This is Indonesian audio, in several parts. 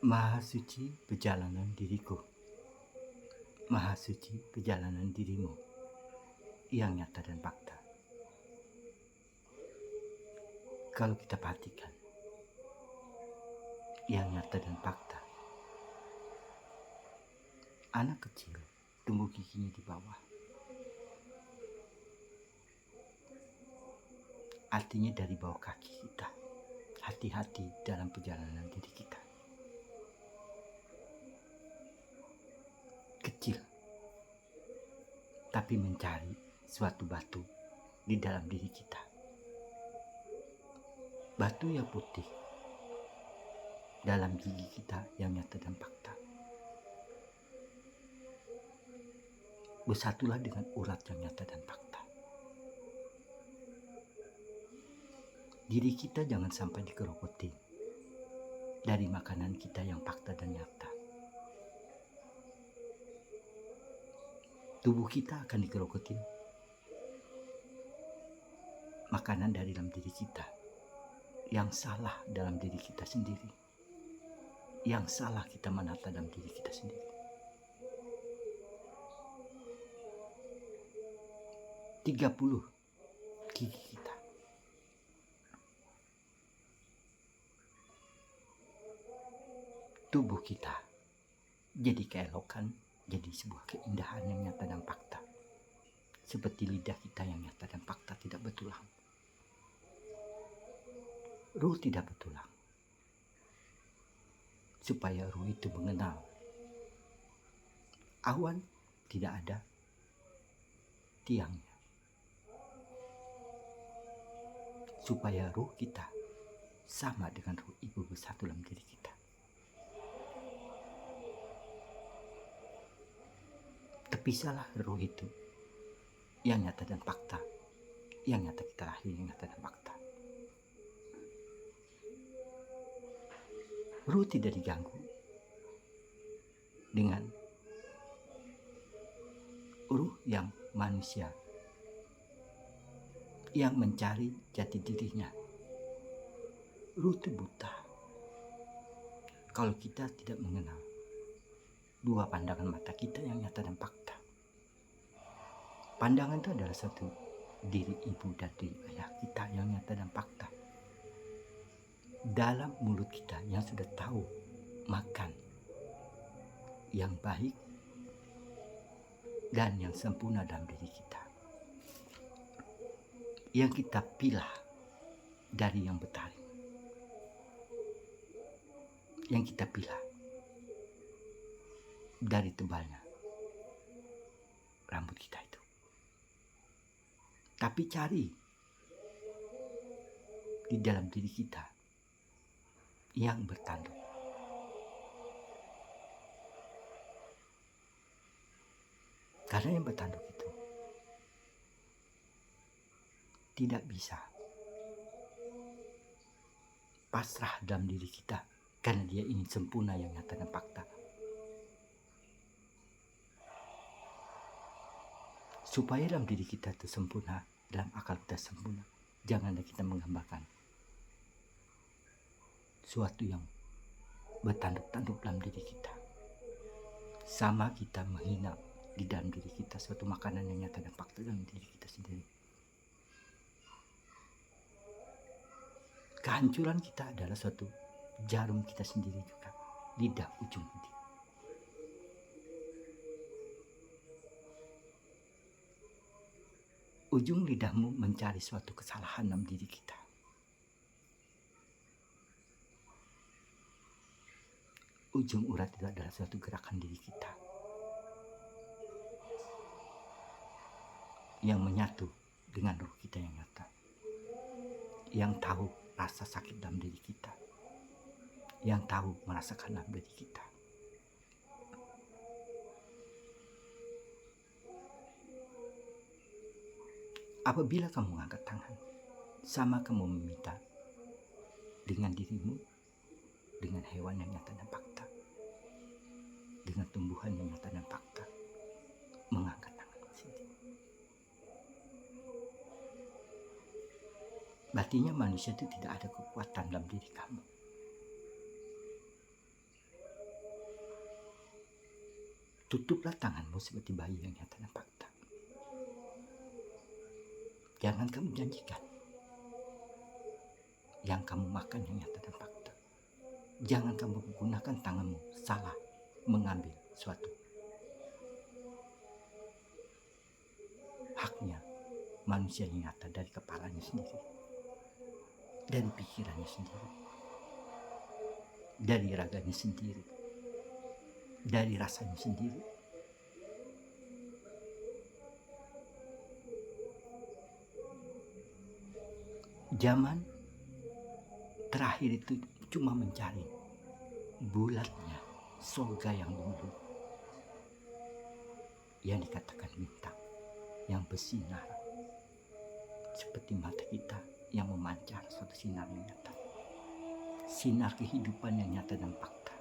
Maha suci perjalanan diriku, maha suci perjalanan dirimu, yang nyata dan fakta. Kalau kita perhatikan, yang nyata dan fakta, anak kecil tumbuh giginya di bawah. Artinya dari bawah kaki kita, hati-hati dalam perjalanan diri kita. Kecil, tapi mencari suatu batu di dalam diri kita. Batu yang putih dalam gigi kita yang nyata dan fakta. Bersatulah dengan urat yang nyata dan fakta. Diri kita jangan sampai dikerokoti dari makanan kita yang fakta dan nyata. Tubuh kita akan dikerokoti makanan dari dalam diri kita yang salah dalam diri kita sendiri, yang salah kita menata dalam diri kita sendiri. 30 gigi kita, tubuh kita jadi keelokan, jadi sebuah keindahan yang nyata dan fakta. Seperti lidah kita yang nyata dan fakta tidak bertulang. Ruh tidak bertulang. Supaya ruh itu mengenal. Awan tidak ada tiangnya. Supaya ruh kita sama dengan ruh ibu bersatu dalam diri kita. Terpisahlah ruh itu yang nyata dan fakta, yang nyata kita lahir, yang nyata dan fakta. Ruh tidak diganggu dengan ruh yang manusia, yang mencari jati dirinya. Ruh itu buta kalau kita tidak mengenal dua pandangan mata kita yang nyata dan fakta. Pandangan itu adalah satu diri ibu dan diri ayah kita yang nyata dan fakta. Dalam mulut kita yang sudah tahu makan yang baik dan yang sempurna dalam diri kita. Yang kita pilah dari yang bertaring. Yang kita pilah dari tebalnya rambut kita itu. Tapi cari di dalam diri kita yang bertanduk. Karena yang bertanduk itu tidak bisa pasrah dalam diri kita karena dia ingin sempurna yang nyata dan fakta. Supaya dalam diri kita itu sempurna, dalam akal kita sempurna, janganlah kita menggambarkan suatu yang bertanduk-tanduk dalam diri kita. Sama kita menghina di dalam diri kita suatu makanan yang nyata dan fakta dalam diri kita sendiri. Kehancuran kita adalah suatu jarum kita sendiri juga, lidah ujung itu. Ujung lidahmu mencari suatu kesalahan dalam diri kita. Ujung urat itu adalah suatu gerakan diri kita yang menyatu dengan roh kita yang nyata, yang tahu rasa sakit dalam diri kita, yang tahu merasakan dalam diri kita. Apabila kamu mengangkat tangan, sama kamu meminta dengan dirimu, dengan hewan yang nyata dan fakta, dengan tumbuhan yang nyata dan fakta, mengangkat tangan sendiri. Artinya manusia itu tidak ada kekuatan dalam diri kamu. Tutuplah tanganmu seperti bayi yang nyata dan fakta. Jangan kamu janjikan yang kamu makan yang nyata dan fakta. Jangan kamu gunakan tanganmu salah mengambil suatu haknya manusia yang nyata dari kepalanya sendiri, dari pikirannya sendiri, dari raganya sendiri, dari rasanya sendiri. Zaman terakhir itu cuma mencari bulatnya surga yang dulu, yang dikatakan bintang, yang bersinar seperti mata kita yang memancar suatu sinar yang nyata, sinar kehidupan yang nyata dan fakta.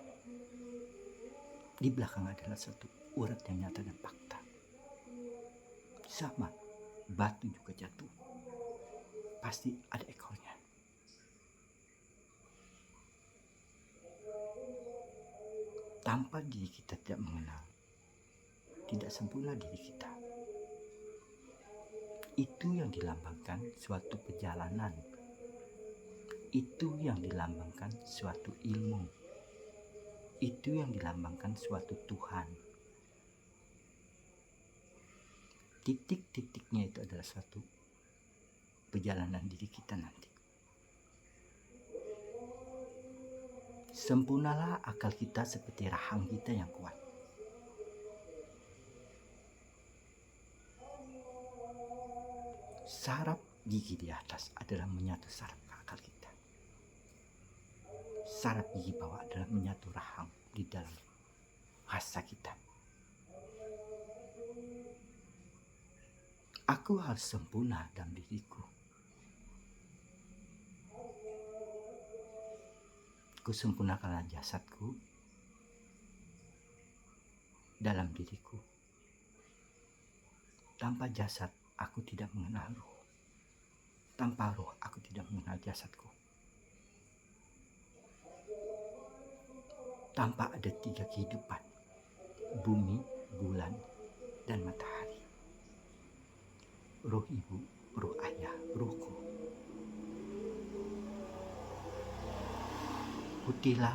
Di belakang adalah satu urat yang nyata dan fakta. Sama, batu juga jatuh, pasti ada ekornya. Tanpa diri kita tidak mengenal, tidak sempurna diri kita. Itu yang dilambangkan suatu perjalanan. Itu yang dilambangkan suatu ilmu. Itu yang dilambangkan suatu Tuhan. Titik-titiknya itu adalah suatu perjalanan diri kita nanti. Sempurnalah akal kita seperti rahang kita yang kuat. Saraf gigi di atas adalah menyatu saraf akal kita. Saraf gigi bawah adalah menyatu rahang di dalam rasa kita. Aku harus sempurna dalam diriku. Kusempurnakanlah jasadku dalam diriku. Tanpa jasad, aku tidak mengenal roh. Tanpa roh, aku tidak mengenal jasadku. Tanpa ada 3 kehidupan, bumi, bulan, dan matahari. Roh ibu, roh ayah, rohku. Putihlah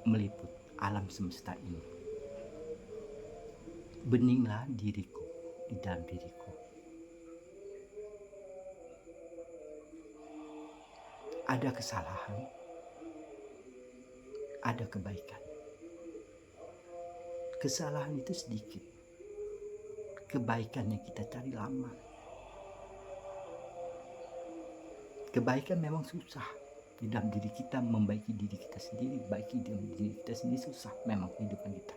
meliput alam semesta ini. Beninglah diriku di dalam diriku. Ada kesalahan, ada kebaikan. Kesalahan itu sedikit, kebaikan yang kita cari lama. Kebaikan memang susah. Di dalam diri kita, membaiki diri kita sendiri, baiki dalam diri kita sendiri susah memang kehidupan kita.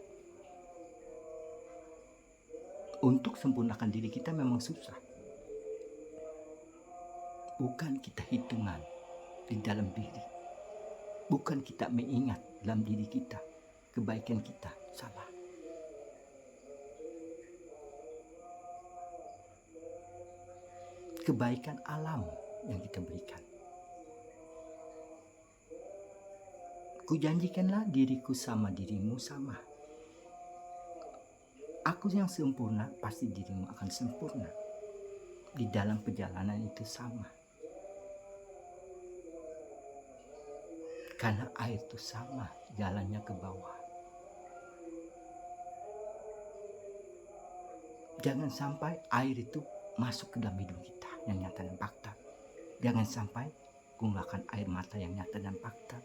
Untuk sempurnakan diri kita memang susah. Bukan kita hitungan di dalam diri. Bukan kita mengingat dalam diri kita kebaikan kita, salah. Kebaikan alam yang kita berikan. Kujanjikanlah diriku sama dirimu sama. Aku yang sempurna, pasti dirimu akan sempurna. Di dalam perjalanan itu sama. Karena air itu sama jalannya ke bawah. Jangan sampai air itu masuk ke dalam hidung kita yang nyata dan fakta. Jangan sampai mengeluarkan air mata yang nyata dan fakta.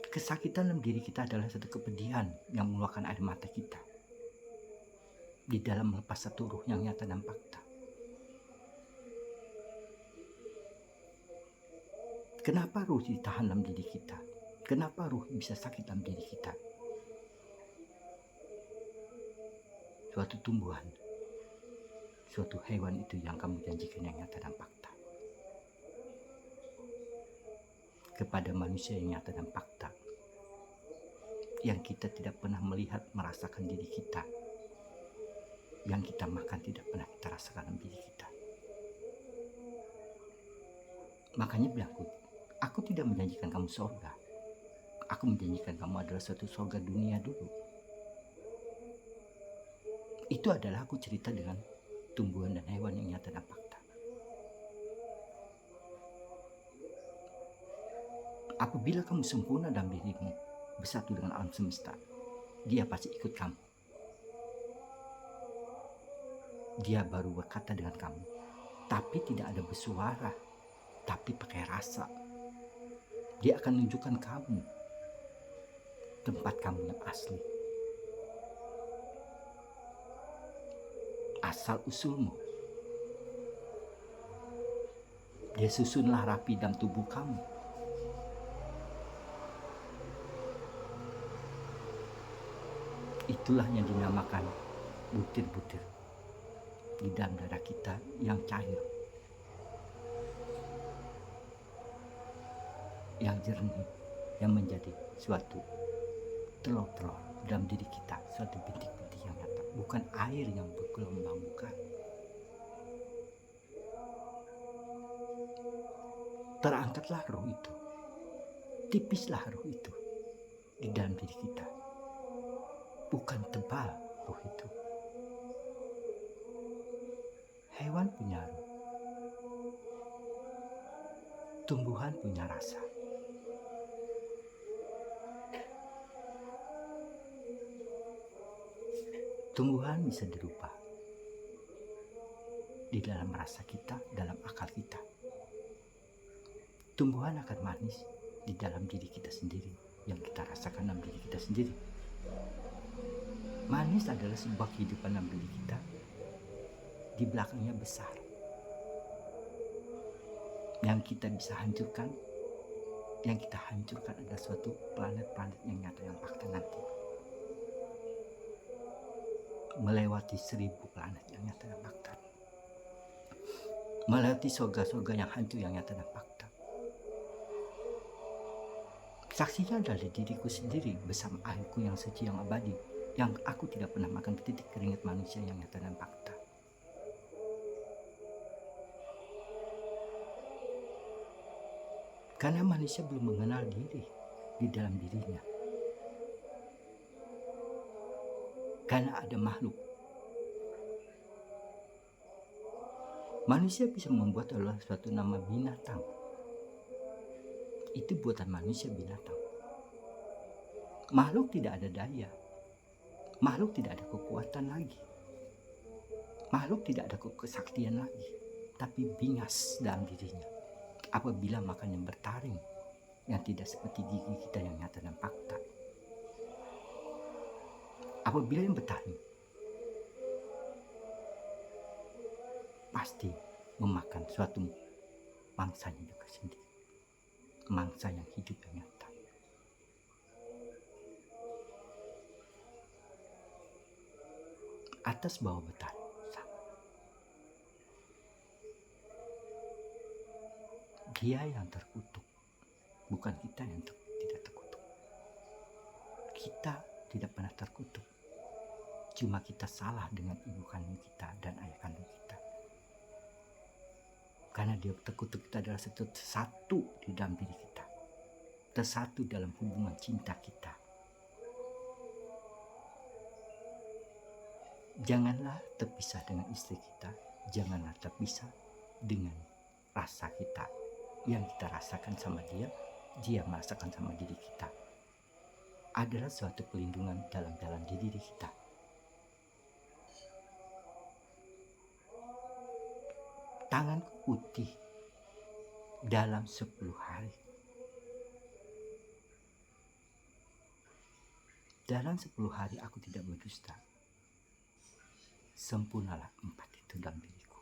Kesakitan dalam diri kita adalah satu kepedihan yang mengeluarkan air mata kita. Di dalam melepas satu ruh yang nyata dan fakta. Kenapa ruh ditahan dalam diri kita? Kenapa ruh bisa sakit dalam diri kita? Suatu tumbuhan, suatu hewan itu yang kamu janjikan yang nyata dan fakta. Kepada manusia yang nyata dan fakta, yang kita tidak pernah melihat merasakan diri kita, yang kita makan tidak pernah kita rasakan dalam diri kita. Makanya bilangku, aku tidak menjanjikan kamu surga, Aku menjanjikan kamu adalah suatu surga dunia dulu. Itu adalah aku cerita dengan tumbuhan dan hewan yang nyata dan fakta. Apabila kamu sempurna dalam dirimu, bersatu dengan alam semesta, dia pasti ikut kamu. Dia baru berkata dengan kamu, tapi tidak ada bersuara, tapi pakai rasa. Dia akan menunjukkan kamu tempat kamu yang asli, asal usulmu. Dia susunlah rapi dalam tubuh kamu. Itulah yang dinamakan butir-butir di dalam darah kita yang cair, yang jernih, yang menjadi suatu telur-telur dalam diri kita, suatu bintik-bintik yang nyata, bukan air yang bergelombang, bukan. Terangkatlah roh itu, tipislah roh itu di dalam diri kita, bukan tebal roh itu. Hewan punya roh, tumbuhan punya rasa. Tumbuhan bisa dirubah di dalam rasa kita, dalam akal kita. Tumbuhan akan manis di dalam diri kita sendiri, yang kita rasakan dalam diri kita sendiri. Manis adalah sebuah kehidupan dalam diri kita, di belakangnya besar, yang kita bisa hancurkan. Yang kita hancurkan adalah suatu planet-planet yang nyata, yang fakta nanti, melewati 1000 planet yang nyata dan fakta, melewati surga-surga yang hancur yang nyata dan fakta. Saksinya adalah diriku sendiri bersama airku yang suci, yang abadi, yang aku tidak pernah makan titik keringat manusia yang nyata dan fakta. Karena manusia belum mengenal diri di dalam dirinya. Karena ada makhluk. Manusia bisa membuat adalah suatu nama binatang. Itu buatan manusia, binatang. Makhluk tidak ada daya. Makhluk tidak ada kekuatan lagi. Makhluk tidak ada kesaktian lagi. Tapi bingas dalam dirinya. Apabila makan yang bertaring, yang tidak seperti gigi kita yang nyata dan fakta. Apabila yang bertaring, pasti memakan suatu mangsanya juga sendiri. Mangsa yang hidup dan nyata. Atas bawah bertaring sama. Dia yang terkutuk, bukan kita yang tidak terkutuk. Kita tidak pernah terkutuk. Cuma kita salah dengan ibu kandung kita dan ayah kandung kita. Karena dia terkutuk, kita adalah satu di dalam diri kita. Tersatu dalam hubungan cinta kita. Janganlah terpisah dengan istri kita. Janganlah terpisah dengan rasa kita. Yang kita rasakan sama dia, dia merasakan sama diri kita. Adalah suatu pelindungan dalam diri kita. Tanganku putih dalam 10 hari. Dalam 10 hari aku tidak berdusta. Sempurnalah 4 itu dalam diriku.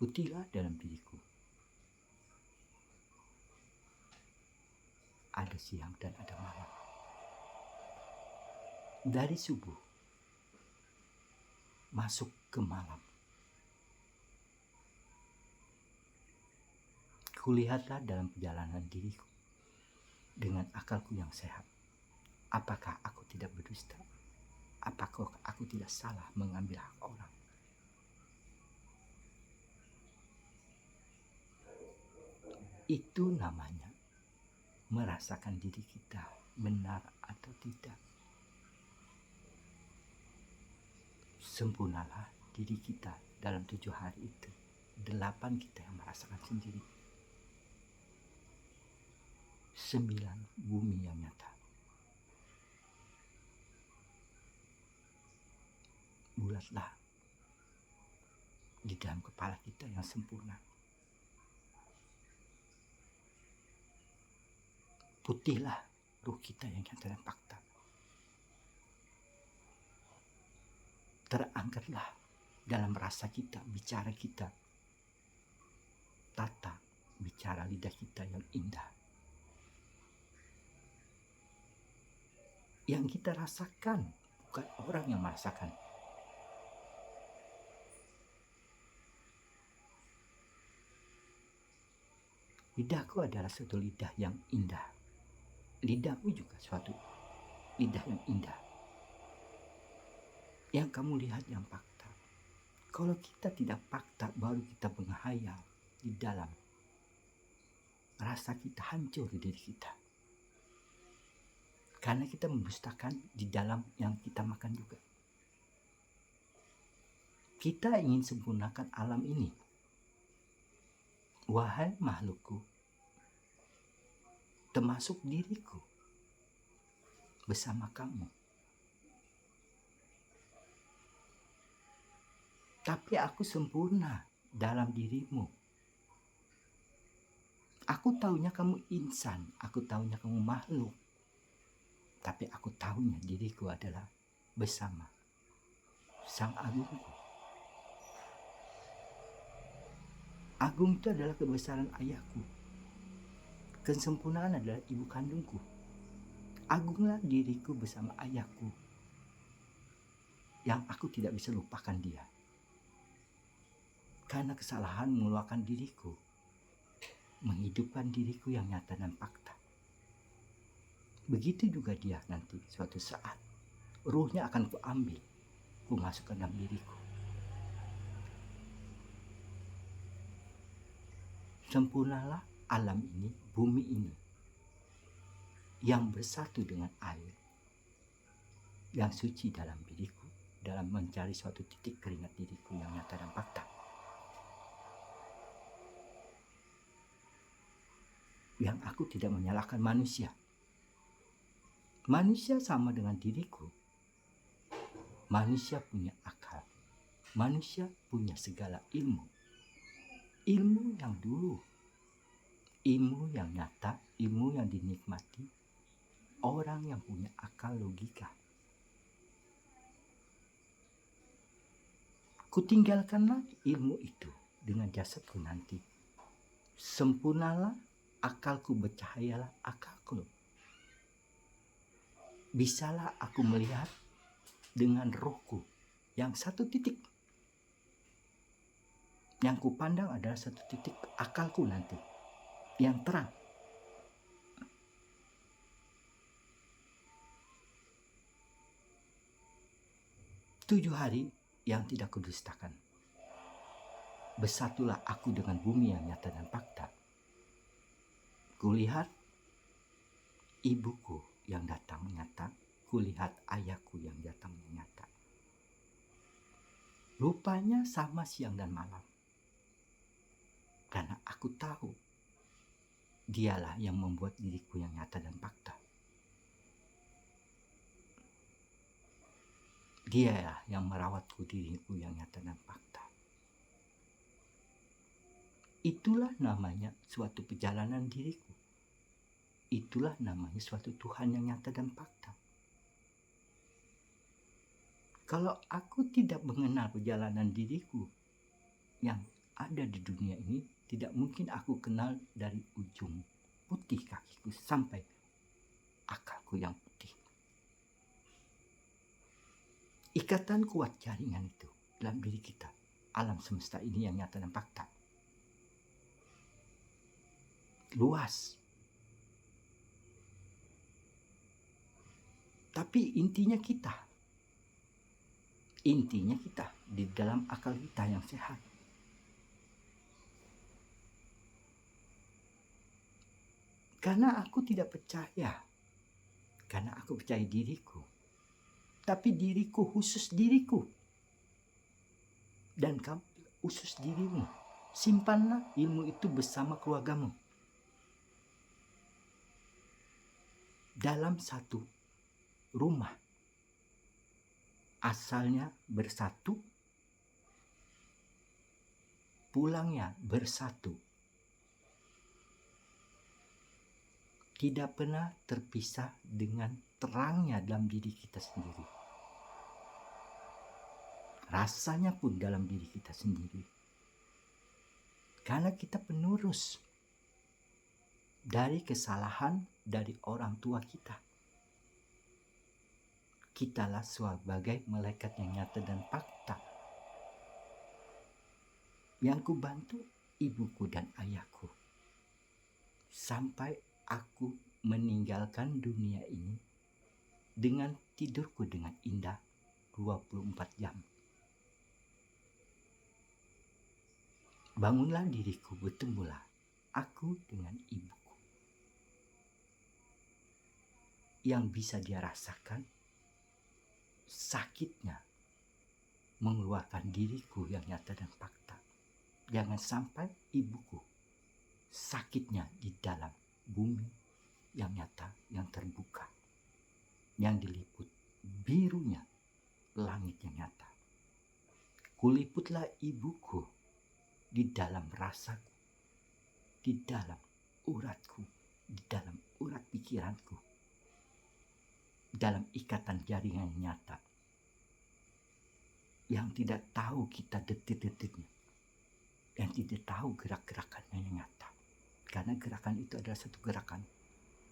Putihlah dalam diriku. Ada siang dan ada malam. Dari subuh masuk ke malam. Kulihatlah dalam perjalanan diriku dengan akalku yang sehat. Apakah aku tidak berdusta? Apakah aku tidak salah mengambil hak orang? Itu namanya merasakan diri kita benar atau tidak. Sempurnalah diri kita dalam 7 hari itu. 8 kita yang merasakan sendiri. 9 bumi yang nyata. Bulatlah di dalam kepala kita yang sempurna. Putihlah ruh kita yang nyata dan fakta. Terangkatlah dalam rasa kita, bicara kita, tata bicara lidah kita yang indah. Yang kita rasakan, bukan orang yang merasakan. Lidahku adalah suatu lidah yang indah. Lidahmu juga suatu lidah yang indah. Yang kamu lihat yang fakta. Kalau kita tidak fakta, baru kita menghayal di dalam. Rasa kita hancur di diri kita. Karena kita mendustakan di dalam yang kita makan juga. Kita ingin sempurnakan alam ini. Wahai makhlukku, termasuk diriku, bersama kamu. Tapi aku sempurna dalam dirimu. Aku tahunya kamu insan, aku tahunya kamu makhluk. Tapi aku tahunya diriku adalah bersama Sang Agungku. Agung itu adalah kebesaran ayahku. Kesempurnaan adalah ibu kandungku. Agunglah diriku bersama ayahku. Yang aku tidak bisa lupakan dia. Karena kesalahan mengeluarkan diriku. Menghidupkan diriku yang nyata dan fakta. Begitu juga dia nanti suatu saat. Ruhnya akan kuambil. Ku masukkan dalam diriku. Sempurnalah alam ini, bumi ini. Yang bersatu dengan air. Yang suci dalam diriku. Dalam mencari suatu titik keringat diriku yang nyata dan fakta. Yang aku tidak menyalahkan manusia. Manusia sama dengan diriku. Manusia punya akal. Manusia punya segala ilmu. Ilmu yang dulu. Ilmu yang nyata. Ilmu yang dinikmati. Orang yang punya akal logika. Kutinggalkanlah ilmu itu dengan jasadku nanti. Sempurnalah akalku, bercahayalah akalku. Bisalah aku melihat dengan rohku yang satu titik. Yang kupandang adalah satu titik akalku nanti. Yang terang. Tujuh hari yang tidak kudustakan. Bersatulah aku dengan bumi yang nyata dan fakta. Kulihat ibuku yang datang nyata. Kulihat ayahku yang datang nyata. Rupanya sama siang dan malam. Karena aku tahu dialah yang membuat diriku yang nyata dan fakta. Dialah yang merawatku diriku yang nyata dan fakta. Itulah namanya suatu perjalanan diriku. Itulah namanya suatu Tuhan yang nyata dan fakta. Kalau aku tidak mengenal perjalanan diriku yang ada di dunia ini, tidak mungkin aku kenal dari ujung putih kakiku sampai akalku yang putih. Ikatan kuat jaringan itu dalam diri kita, alam semesta ini yang nyata dan fakta. Luas. Tapi intinya kita di dalam akal kita yang sehat. Karena aku tidak percaya. Karena aku percaya diriku. Tapi diriku khusus diriku. Dan kamu khusus dirimu. Simpanlah ilmu itu bersama keluargamu. Dalam satu rumah. Asalnya bersatu. Pulangnya bersatu. Tidak pernah terpisah dengan terangnya dalam diri kita sendiri. Rasanya pun dalam diri kita sendiri. Karena kita penurus dari kesalahan dari orang tua kita. Kitalah sebagai malaikat yang nyata dan fakta. Yang kubantu ibuku dan ayahku. Sampai aku meninggalkan dunia ini dengan tidurku dengan indah 24 jam. Bangunlah diriku, bertemulah aku dengan ibuku. Yang bisa dia rasakan sakitnya mengeluarkan diriku yang nyata dan fakta. Jangan sampai ibuku sakitnya di dalam bumi yang nyata, yang terbuka, yang diliput birunya langit yang nyata. Kuliputlah ibuku di dalam rasaku, di dalam uratku, di dalam urat pikiranku, dalam ikatan jaringan nyata yang tidak tahu kita detik-detiknya, yang tidak tahu gerak-gerakannya yang nyata. Karena gerakan itu adalah satu gerakan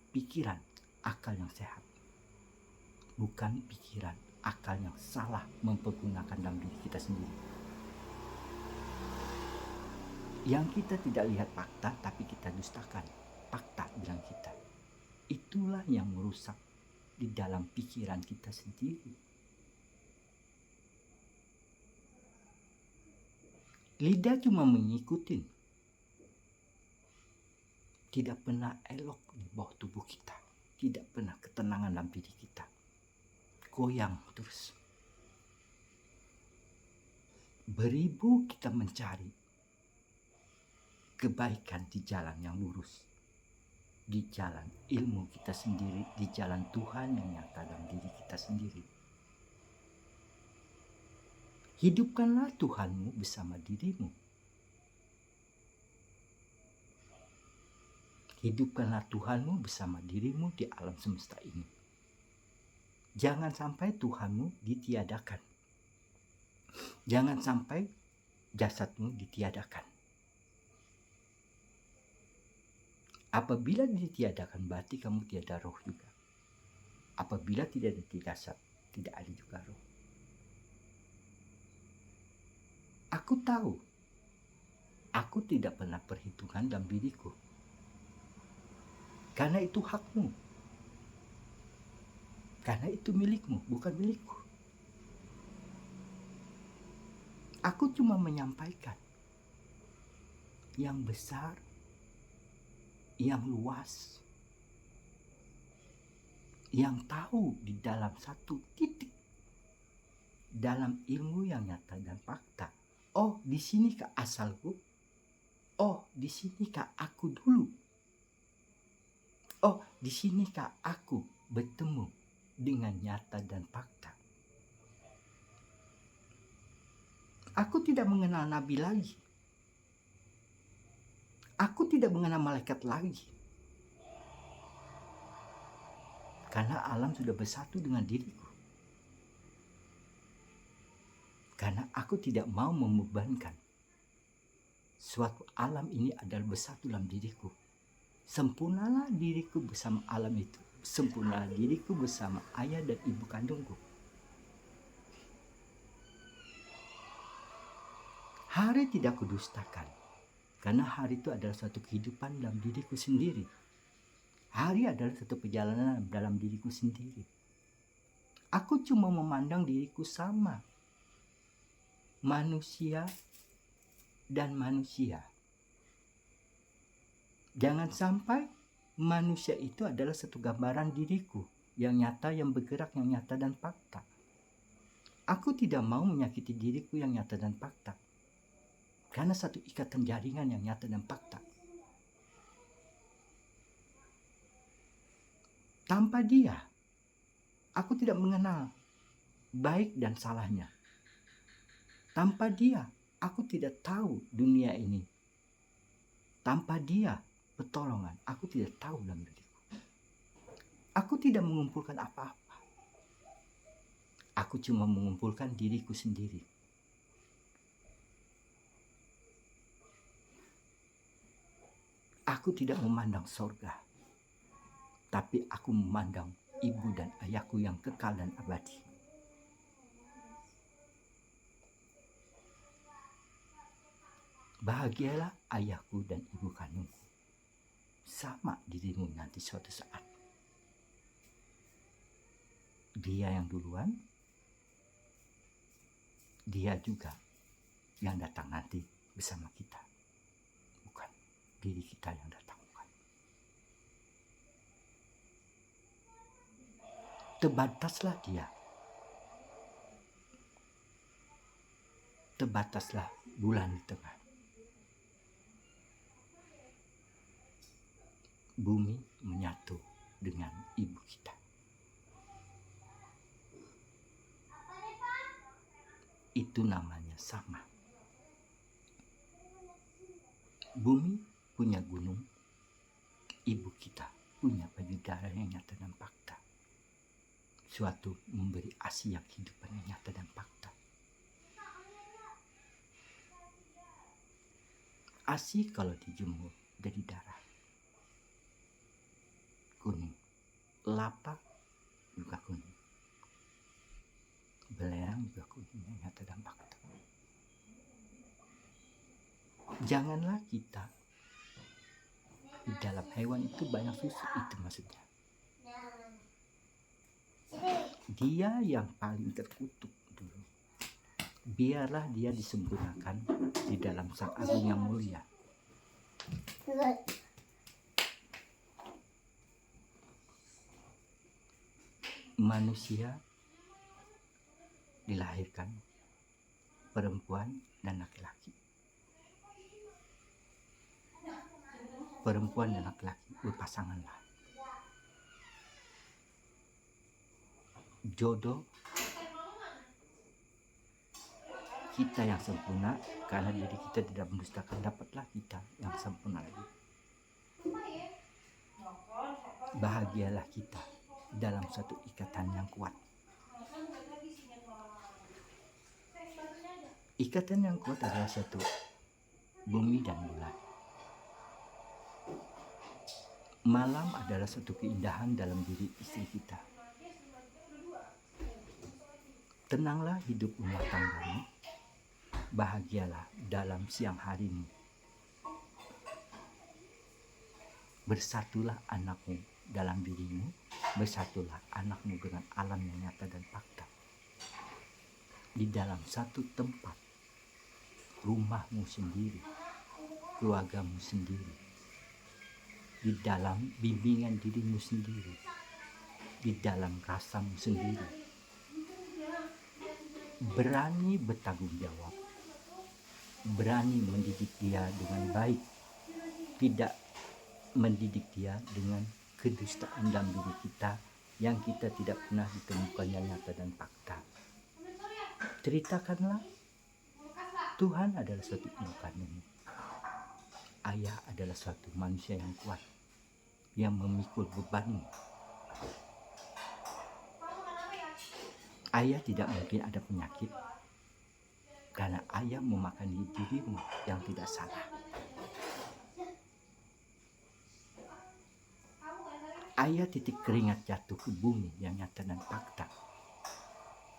pikiran akal yang sehat, bukan pikiran akal yang salah mempergunakan dalam diri kita sendiri. Yang kita tidak lihat fakta, tapi kita dustakan fakta bilang kita. Itulah yang merusak di dalam pikiran kita sendiri. Lidah cuma mengikuti, tidak pernah elok di bawah tubuh kita, tidak pernah ketenangan dalam diri kita, goyang terus. Beribu kita mencari kebaikan di jalan yang lurus, di jalan ilmu kita sendiri, di jalan Tuhan yang nyata dalam diri kita sendiri. Hidupkanlah Tuhanmu bersama dirimu. Hidupkanlah Tuhanmu bersama dirimu di alam semesta ini. Jangan sampai Tuhanmu ditiadakan. Jangan sampai jasadmu ditiadakan. Apabila ditiadakan, berarti kamu tiada roh juga. Apabila tidak ada jasad, tidak ada juga roh. Aku tahu, aku tidak pernah perhitungan dalam diriku. Karena itu hakmu. Karena itu milikmu, bukan milikku. Aku cuma menyampaikan yang besar, yang luas, yang tahu di dalam satu titik, dalam ilmu yang nyata dan fakta. Oh, di sinikah asalku? Oh, di sinikah aku dulu? Oh, di sinikah aku bertemu dengan nyata dan fakta? Aku tidak mengenal nabi lagi. Aku tidak mengenal malaikat lagi. Karena alam sudah bersatu dengan diriku. Karena aku tidak mau membebankan. Suatu alam ini adalah bersatu dalam diriku. Sempurnalah diriku bersama alam itu. Sempurnalah diriku bersama ayah dan ibu kandungku. Hari tidak kudustakan. Karena hari itu adalah suatu kehidupan dalam diriku sendiri. Hari adalah satu perjalanan dalam diriku sendiri. Aku cuma memandang diriku sama. Manusia dan manusia. Jangan sampai Manusia itu adalah satu gambaran diriku yang nyata, yang bergerak, yang nyata dan fakta. Aku tidak mau menyakiti diriku yang nyata dan fakta, karena satu ikatan jaringan yang nyata dan fakta. Tanpa dia, aku tidak mengenal baik dan salahnya. Tanpa dia, aku tidak tahu dunia ini. Tanpa dia, pertolongan, aku tidak tahu dalam diriku. Aku tidak mengumpulkan apa-apa. Aku cuma mengumpulkan diriku sendiri. Aku tidak memandang sorga, tapi aku memandang ibu dan ayahku yang kekal dan abadi. Bahagialah ayahku dan ibu kandungku. Sama dirimu nanti suatu saat. Dia yang duluan, dia juga yang datang nanti bersama kita. Bukan diri kita yang datang. Bukan. Terbataslah dia. Terbataslah bulan di tengah. Bumi menyatu dengan ibu kita. Itu namanya sama. Bumi punya gunung, ibu kita punya payudara yang nyata dan fakta. Suatu memberi ASI yang kehidupan yang nyata dan fakta. ASI kalau dijemur jadi darah. Kuning. Lapak juga kuning. Belerang juga kuning yang nyata dan fakta. Janganlah kita di dalam hewan itu banyak susu, itu maksudnya. Dia yang paling terkutuk dulu. Biarlah dia disempurnakan di dalam Sang Agung yang mulia. Manusia dilahirkan perempuan dan laki-laki. Perempuan dan laki-laki berpasanganlah. Jodoh kita yang sempurna, karena diri kita tidak mendustakan, dapatlah kita yang sempurna lagi. Bahagialah kita dalam satu ikatan yang kuat. Ikatan yang kuat adalah satu bumi dan bulan. Malam adalah satu keindahan dalam diri istri kita. Tenanglah hidup rumah tanggamu. Bahagialah dalam siang harimu. Bersatulah anakmu dalam dirimu. Bersatulah anakmu dengan alam yang nyata dan fakta. Di dalam satu tempat, rumahmu sendiri, keluargamu sendiri. Di dalam bimbingan dirimu sendiri, di dalam rasamu sendiri. Berani bertanggung jawab, berani mendidik dia dengan baik, tidak mendidik dia dengan kedustaan dalam diri kita yang kita tidak pernah ditemukannya nyata dan fakta. Ceritakanlah, Tuhan adalah suatu ibu kandung. Ayah adalah suatu manusia yang kuat, yang memikul bebanmu. Ayah tidak mungkin ada penyakit, karena ayah memakan dirimu yang tidak salah. Ayah titik keringat jatuh ke bumi yang nyata dan fakta.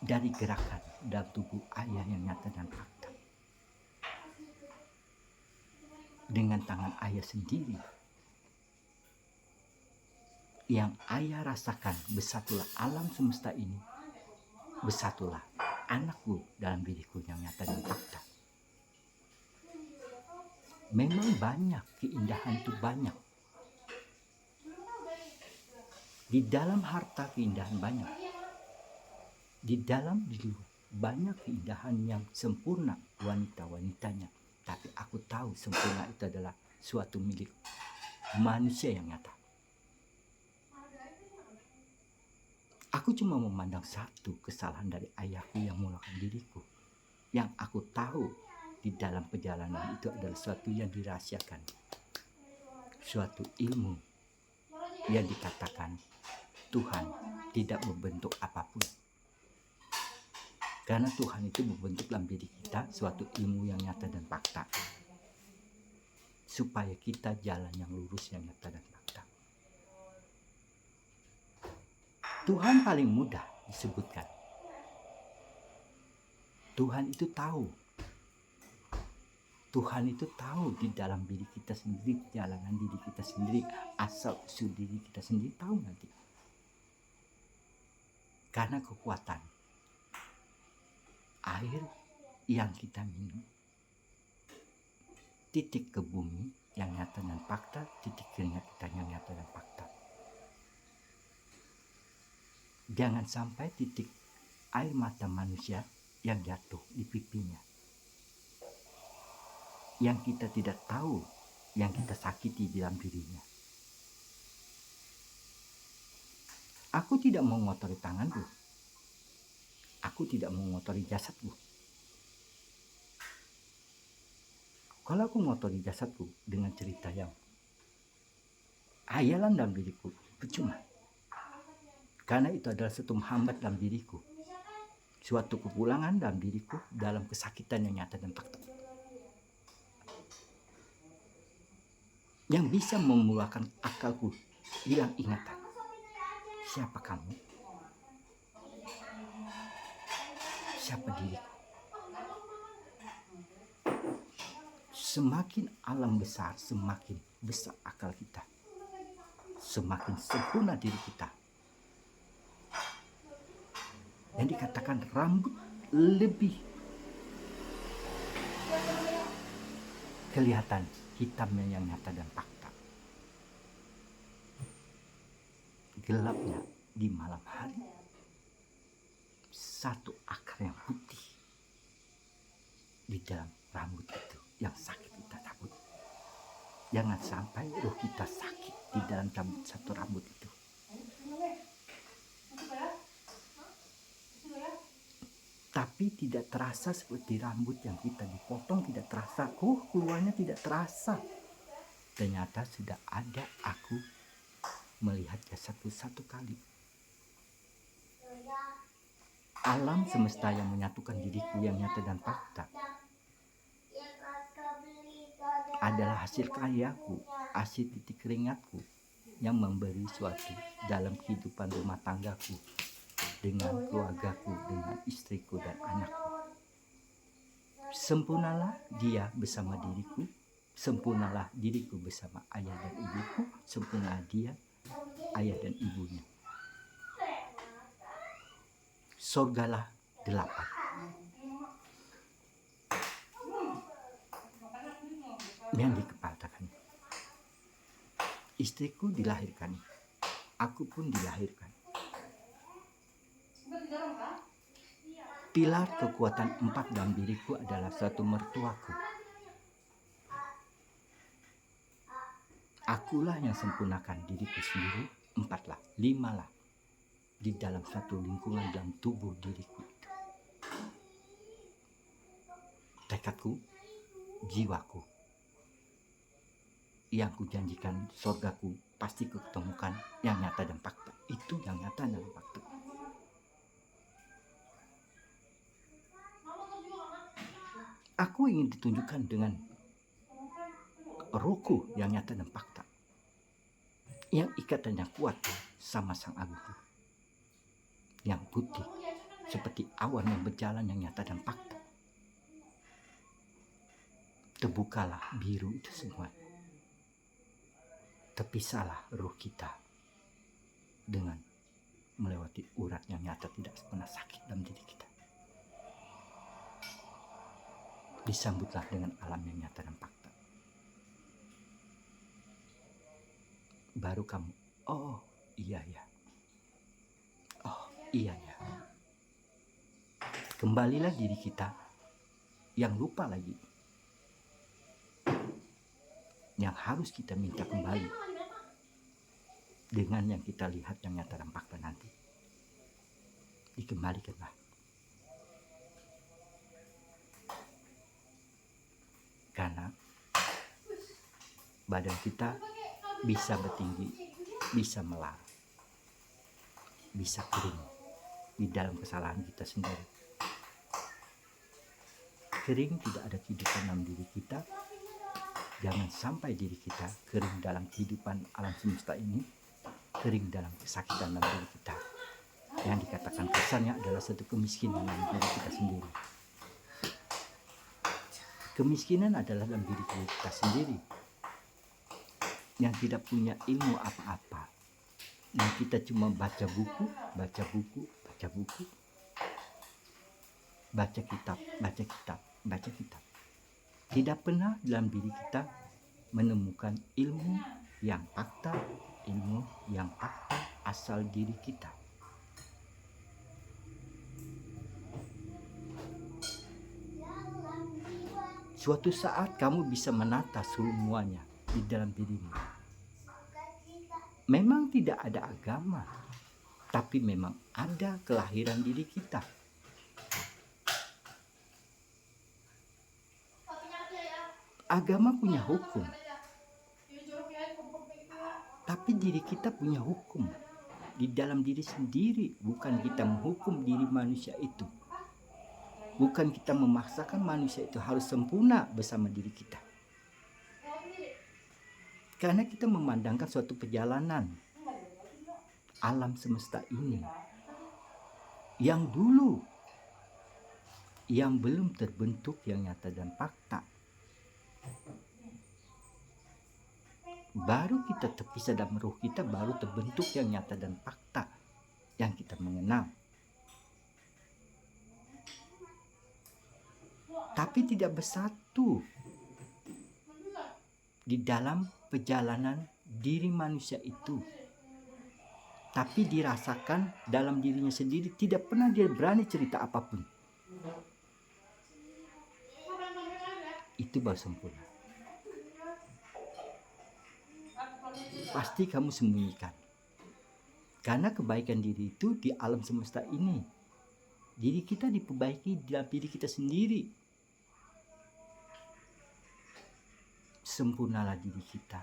Dari gerakan dalam tubuh ayah yang nyata dan fakta. Dengan tangan ayah sendiri, yang ayah rasakan, bersatulah alam semesta ini, bersatulah anakku dalam diriku yang nyata dan fakta. Memang banyak keindahan itu banyak. Di dalam harta keindahan banyak. Di dalam diri banyak keindahan yang sempurna wanita-wanitanya. Tapi aku tahu sempurna itu adalah suatu milik manusia yang nyata. Aku cuma memandang satu kesalahan dari ayahku yang memulakan diriku. Yang aku tahu di dalam perjalanan itu adalah suatu yang dirahasiakan. Suatu ilmu yang dikatakan Tuhan tidak membentuk apapun. Karena Tuhan itu membentuk dalam diri kita suatu ilmu yang nyata dan fakta. Supaya kita jalan yang lurus, yang nyata dan fakta. Tuhan paling mudah disebutkan. Tuhan itu tahu. Tuhan itu tahu di dalam diri kita sendiri, jalanan diri kita sendiri, asal usul diri kita sendiri tahu nanti. Karena kekuatan air yang kita minum, titik ke bumi yang nyata dan fakta, titik keringat kita yang nyata dan fakta. Jangan sampai titik air mata manusia yang jatuh di pipinya, yang kita tidak tahu, yang kita sakiti di dalam dirinya. Aku tidak mengotori tanganku. Aku tidak mengotori jasadku. Kalau aku mengotori jasadku dengan cerita yang hayalan dalam diriku, percuma. Karena itu adalah satu menghambat dalam diriku. Suatu kepulangan dalam diriku dalam kesakitan yang nyata dan fakta. Yang bisa memulakan akalku hilang ingatan. Siapa kamu? Siapa diriku? Semakin alam besar, semakin besar akal kita. Semakin sempurna diri kita. Yang dikatakan rambut lebih kelihatan hitamnya yang nyata dan fakta. Gelapnya di malam hari, satu akar yang putih di dalam rambut itu yang sakit kita cabut. Jangan sampai roh kita sakit di dalam satu rambut itu. Tapi tidak terasa seperti rambut yang kita dipotong, tidak terasa. Keluarnya tidak terasa. Ternyata sudah ada aku melihat jasadku satu kali. Alam semesta yang menyatukan diriku yang nyata dan fakta adalah hasil karyaku, hasil titik keringatku yang memberi suatu dalam kehidupan rumah tanggaku, dengan keluargaku, dengan istriku dan anakku. Sempurnalah dia bersama diriku, sempurnalah diriku bersama ayah dan ibuku, sempurnalah dia, ayah dan ibunya. Sorgalah 8. Yang dikepaltakan. Istriku dilahirkan, aku pun dilahirkan. Pilar kekuatan 4 dalam diriku adalah satu mertuaku. Akulah yang sempurnakan diriku sendiri. 4 lah, 5 lah di dalam satu lingkungan dalam tubuh diriku itu. Tekadku, jiwaku, yang kujanjikan surgaku pasti kutemukan yang nyata dan fakta. Itu yang nyata dan fakta. Aku ingin ditunjukkan dengan rohku yang nyata dan fakta, yang ikatannya kuat sama Sang Agung, yang putih seperti awan yang berjalan yang nyata dan fakta. Terbukalah biru itu semua. Terpisahlah roh kita dengan melewati urat yang nyata tidak pernah sakit dalam diri kita. Disambutlah dengan alam yang nyata dan fakta. Baru kamu, oh iya ya, ianya. Kembalilah diri kita yang lupa lagi, yang harus kita minta kembali dengan yang kita lihat yang nyata dan fakta nanti. Dikembalikanlah. Karena badan kita bisa bertinggi, bisa melar, bisa kering di dalam kesalahan kita sendiri. Kering tidak ada kehidupan dalam diri kita. Jangan sampai diri kita kering dalam kehidupan alam semesta ini, kering dalam kesakitan dalam diri kita. Yang dikatakan kasarnya adalah satu kemiskinan dalam diri kita sendiri. Kemiskinan adalah dalam diri kita sendiri, yang tidak punya ilmu apa-apa, yang kita cuma baca buku, baca buku, baca buku, baca kitab, baca kitab, baca kitab. Tidak pernah dalam diri kita menemukan ilmu yang fakta, ilmu yang fakta asal diri kita. Suatu saat kamu bisa menata semuanya di dalam dirimu. Memang tidak ada agama, tapi memang ada kelahiran diri kita. Agama punya hukum, tapi diri kita punya hukum di dalam diri sendiri. Bukan kita menghukum diri manusia itu, bukan kita memaksakan manusia itu harus sempurna bersama diri kita. Karena kita memandangkan suatu perjalanan alam semesta ini yang dulu, yang belum terbentuk yang nyata dan fakta. Baru kita terpisah dalam ruh kita, baru terbentuk yang nyata dan fakta yang kita mengenal. Tapi tidak bersatu di dalam perjalanan diri manusia itu. Tapi dirasakan dalam dirinya sendiri, tidak pernah dia berani cerita apapun. Itu baru sempurna. Pasti kamu sembunyikan. Karena kebaikan diri itu di alam semesta ini. Diri kita diperbaiki dalam diri kita sendiri. Sempurnalah diri kita.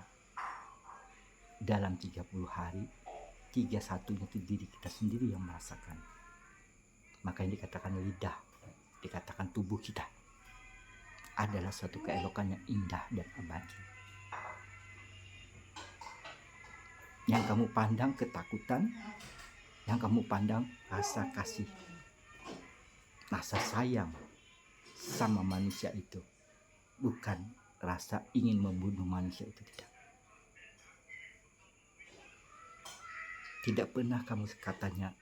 Dalam 30 hari, 31-nya itu diri kita sendiri yang merasakan. Makanya dikatakan lidah, dikatakan tubuh kita adalah suatu keelokan yang indah dan abadi. Yang kamu pandang ketakutan, yang kamu pandang rasa kasih, rasa sayang sama manusia itu, bukan rasa ingin membunuh manusia itu, tidak. Tidak pernah kamu katanya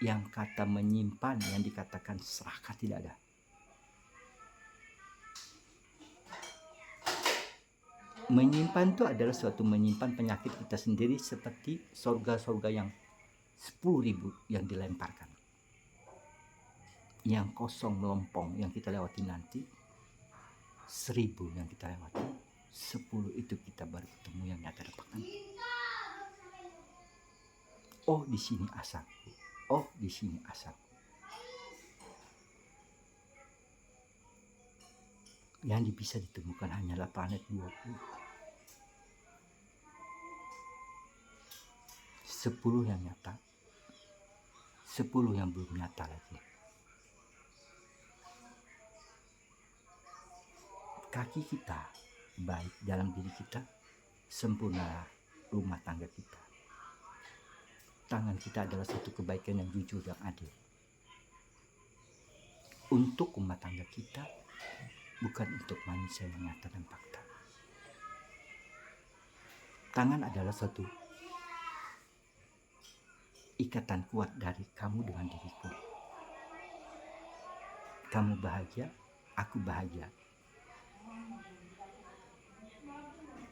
yang kata menyimpan, yang dikatakan serakah, tidak ada. Menyimpan itu adalah suatu menyimpan penyakit kita sendiri, seperti sorga-sorga yang 10.000 yang dilemparkan, yang kosong melompong yang kita lewati nanti, 1.000 yang kita lewati, 10 itu kita baru ketemu yang nyata dapatkan. Oh, di sini asalku. Oh, di sini asalku. Yang bisa ditemukan hanyalah planet 20. 10 yang nyata, 10 yang belum nyata lagi. Kaki kita baik dalam diri kita, sempurna rumah tangga kita. Tangan kita adalah satu kebaikan yang jujur dan adil untuk rumah tangga kita, bukan untuk manusia yang nyata dan fakta. Tangan adalah suatu ikatan kuat dari kamu dengan diriku. Kamu bahagia, aku bahagia.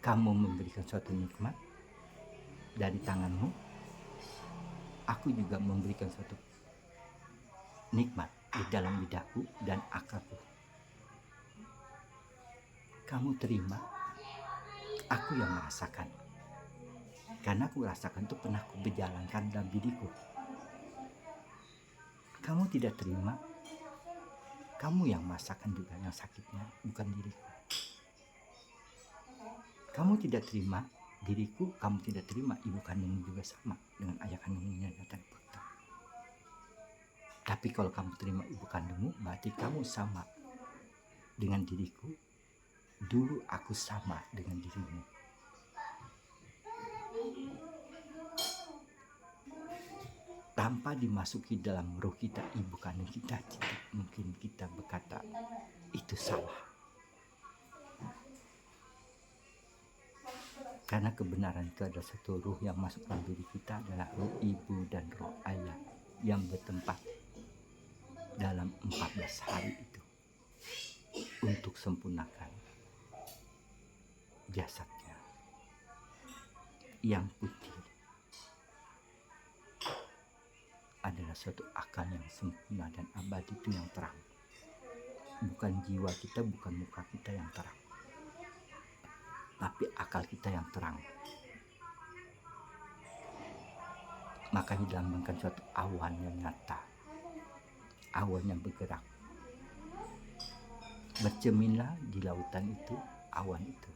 Kamu memberikan suatu nikmat dari tanganmu, aku juga memberikan suatu nikmat di dalam lidahku dan akalku. Kamu terima, aku yang merasakan. Karena aku rasakan itu pernah aku berjalankan dalam diriku. Kamu tidak terima, kamu yang merasakan juga yang sakitnya, bukan diriku. Kamu tidak terima diriku, kamu tidak terima ibu kandungmu juga sama dengan ayah kandungmu yang datang fakta. Tapi kalau kamu terima ibu kandungmu, berarti kamu sama dengan diriku. Dulu aku sama dengan dirimu. Tanpa dimasuki dalam roh kita, ibu kandung kita, tidak mungkin kita berkata itu salah. Karena kebenaran itu adalah satu roh yang masuk dalam diri kita, adalah roh ibu dan roh ayah yang bertempat dalam 14 hari itu untuk sempurnakan jasadnya yang putih adalah suatu akal yang sempurna dan abadi, itu yang terang. Bukan jiwa kita, bukan muka kita yang terang, tapi akal kita yang terang. Makanya dilambangkan suatu awan yang nyata, awan yang bergerak. Bercerminlah di lautan itu, awan itu.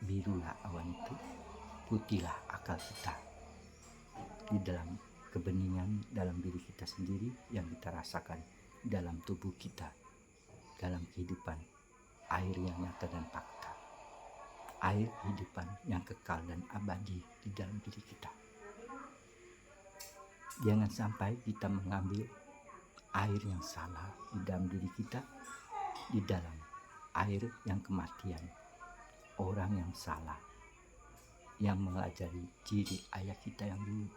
Birulah awan itu, putihlah akal kita. Di dalam kebeningan dalam diri kita sendiri yang kita rasakan dalam tubuh kita, dalam kehidupan air yang nyata dan fakta, air kehidupan yang kekal dan abadi di dalam diri kita. Jangan sampai kita mengambil air yang salah di dalam diri kita, di dalam air yang kematian, orang yang salah yang mengajari ciri ayah kita yang dulu,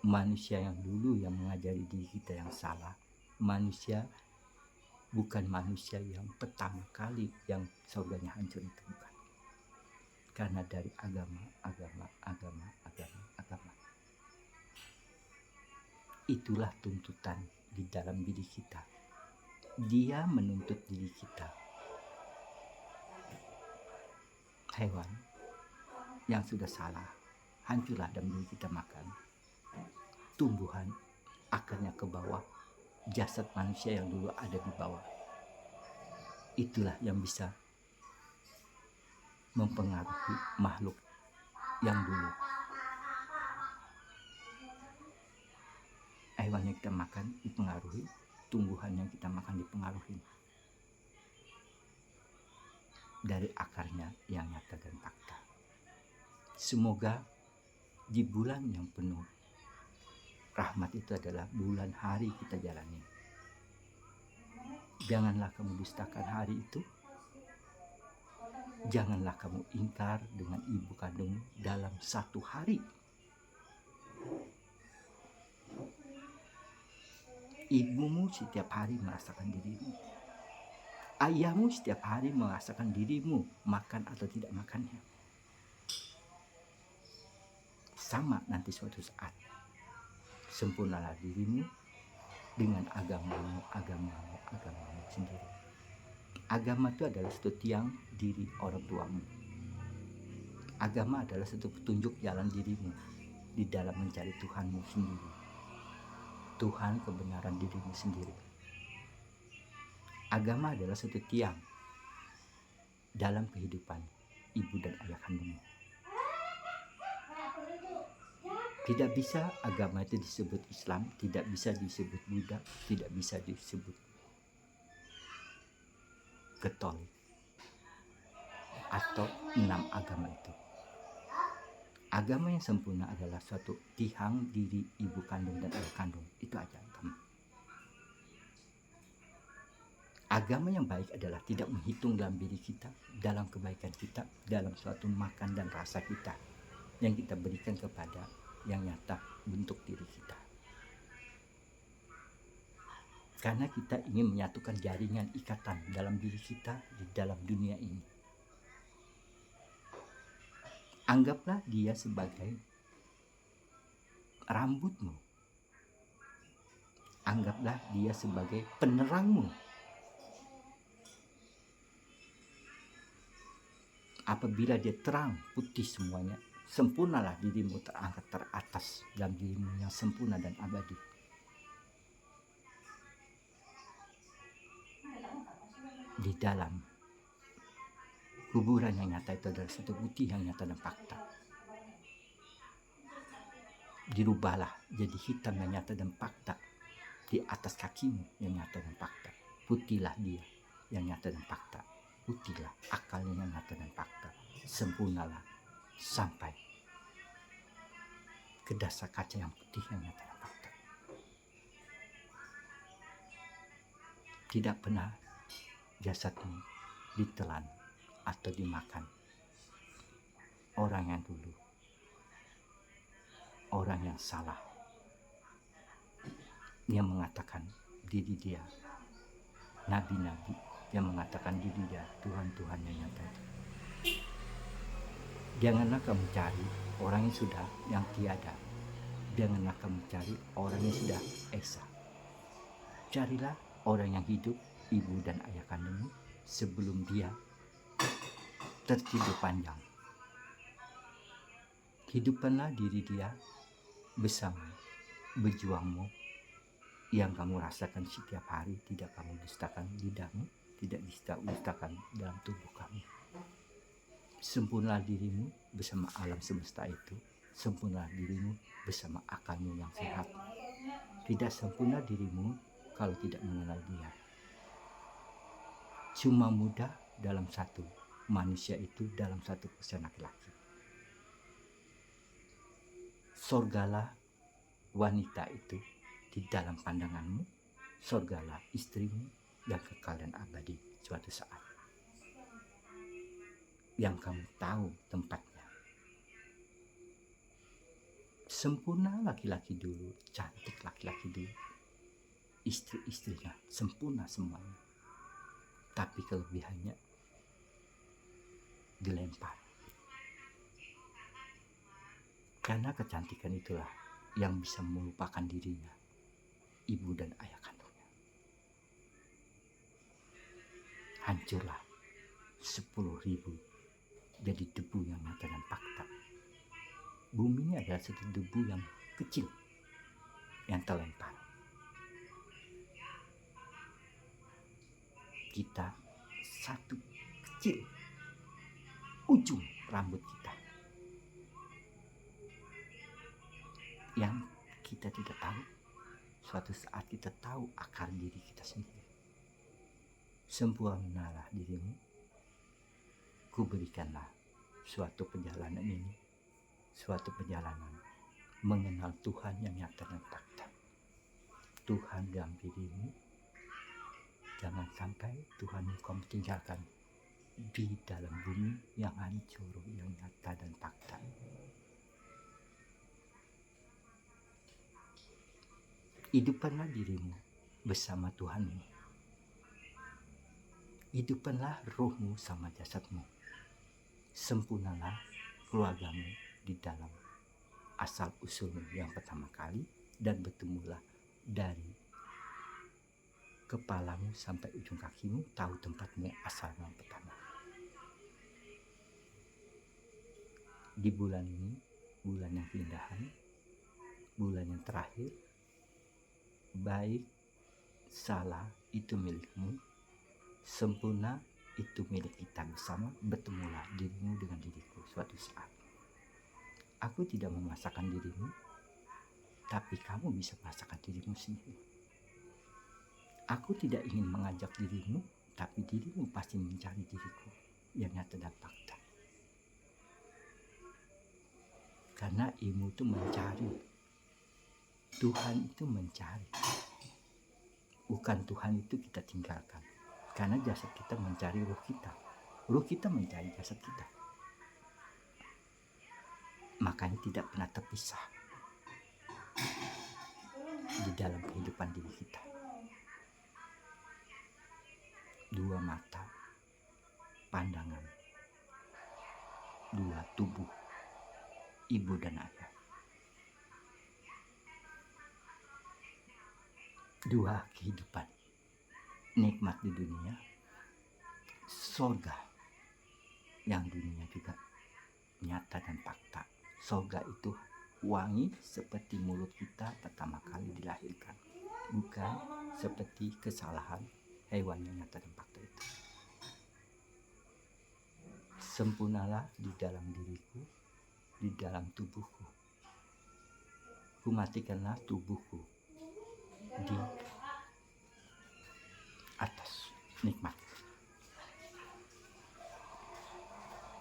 manusia yang dulu yang mengajari diri kita yang salah. Manusia bukan manusia yang pertama kali yang surganya hancur, itu bukan. Karena dari agama. Itulah tuntutan di dalam diri kita. Dia menuntut diri kita. Hewan yang sudah salah, hancurlah dalam diri kita makan. Tumbuhan akarnya ke bawah, jasad manusia yang dulu ada di bawah. Itulah yang bisa mempengaruhi makhluk yang dulu. Hewan yang kita makan dipengaruhi, tumbuhan yang kita makan dipengaruhi dari akarnya yang nyata dan fakta. Semoga di bulan yang penuh rahmat itu adalah bulan hari kita jalani. Janganlah kamu dustakan hari itu. Janganlah kamu ingkar dengan ibu kandung dalam satu hari. Ibumu setiap hari merasakan dirimu. Ayahmu setiap hari merasakan dirimu, makan atau tidak makannya. Sama nanti suatu saat. Sempurnalah dirimu dengan agamamu sendiri. Agama itu adalah satu tiang diri orang tuamu. Agama adalah satu petunjuk jalan dirimu di dalam mencari Tuhanmu sendiri. Tuhan kebenaran dirimu sendiri. Agama adalah satu tiang dalam kehidupan ibu dan ayah kandungmu. Tidak bisa agama itu disebut Islam, tidak bisa disebut Buddha, tidak bisa disebut Katolik atau 6 agama itu. Agama yang sempurna adalah suatu tiang diri ibu kandung dan ayah kandung. Itu aja agama. Agama yang baik adalah tidak menghitung dalam diri kita, dalam kebaikan kita, dalam suatu makan dan rasa kita yang kita berikan kepada yang nyata bentuk diri kita. Karena kita ingin menyatukan jaringan ikatan dalam diri kita di dalam dunia ini. Anggaplah dia sebagai rambutmu. Anggaplah dia sebagai penerangmu. Apabila dia terang, putih semuanya, sempurnalah dirimu terangkat teratas dalam dirimu yang sempurna dan abadi. Di dalam kuburan yang nyata itu adalah satu bukti yang nyata dan fakta. Dirubahlah jadi hitam yang nyata dan fakta di atas kakimu yang nyata dan fakta. Putihlah dia yang nyata dan fakta. Putihlah akalnya yang nyata dan fakta. Sempurnalah sampai ke dasar kaca yang putih yang nyata dan fakta. Tidak pernah jasadmu ditelan atau dimakan orang yang dulu, orang yang salah, yang mengatakan diri dia nabi-nabi, yang mengatakan diri dia Tuhan-Tuhan yang nyata. Janganlah kamu cari orang yang sudah yang tiada. Janganlah kamu cari orang yang sudah esa. Carilah orang yang hidup, ibu dan ayah kandungmu, sebelum dia tertidur panjang. Hidupkanlah diri dia bersama berjuangmu yang kamu rasakan setiap hari. Tidak kamu dustakan lidahmu, tidak dustakan dalam tubuh kamu. Sempurnalah dirimu bersama alam semesta itu. Sempurnalah dirimu bersama akalmu yang sehat. Tidak sempurna dirimu kalau tidak mengenal dia. Cuma mudah dalam satu manusia itu, dalam satu persen laki-laki. Sorgalah wanita itu di dalam pandanganmu. Sorgalah istrimu yang kekal dan abadi suatu saat. Yang kamu tahu tempatnya. Sempurna laki-laki dulu, cantik laki-laki dulu. Istri-istrinya sempurna semuanya. Tapi kelebihannya dilempar. Karena kecantikan itulah yang bisa melupakan dirinya, ibu dan ayah kandungnya. Hancurlah 10.000 jadi debu yang nyata dan fakta. Bumi ini adalah satu debu yang kecil yang terlempar. Kita satu kecil ujung rambut kita yang kita tidak tahu. Suatu saat kita tahu akar diri kita sendiri. Sempurnalah dirimu. Kuberikanlah suatu perjalanan ini, suatu perjalanan mengenal Tuhan yang nyata dan fakta. Tuhan dalam dirimu. Jangan sampai Tuhan kamu tinggalkan di dalam bumi yang hancur, yang nyata dan fakta. Hidupkanlah dirimu bersama Tuhanmu. Hidupkanlah rohmu sama jasadmu. Sempurnalah keluargamu di dalam asal usulmu yang pertama kali, dan bertemulah dari kepalamu sampai ujung kakimu, tahu tempatmu asal yang pertama. Di bulan ini, bulan yang keindahan, bulan yang terakhir, baik salah itu milikmu, sempurna itu milik kita bersama. Bertemulah dirimu dengan diriku suatu saat. Aku tidak memaksakan dirimu, tapi kamu bisa merasakan dirimu sendiri. Aku tidak ingin mengajak dirimu, tapi dirimu pasti mencari diriku yang nyata dan fakta. Karena ilmu itu mencari, Tuhan itu mencari. Bukan Tuhan itu kita tinggalkan. Karena jasad kita mencari ruh kita. Ruh kita mencari jasad kita. Makanya tidak pernah terpisah di dalam kehidupan diri kita. Dua mata, pandangan, dua tubuh ibu dan ayah. Dua kehidupan, nikmat di dunia, surga yang dunia juga nyata dan fakta. Surga itu wangi seperti mulut kita pertama kali dilahirkan, bukan seperti kesalahan hewan yang nyata dan fakta itu. Sempurnalah di dalam diriku, di dalam tubuhku. Kumatikanlah tubuhku di atas nikmat.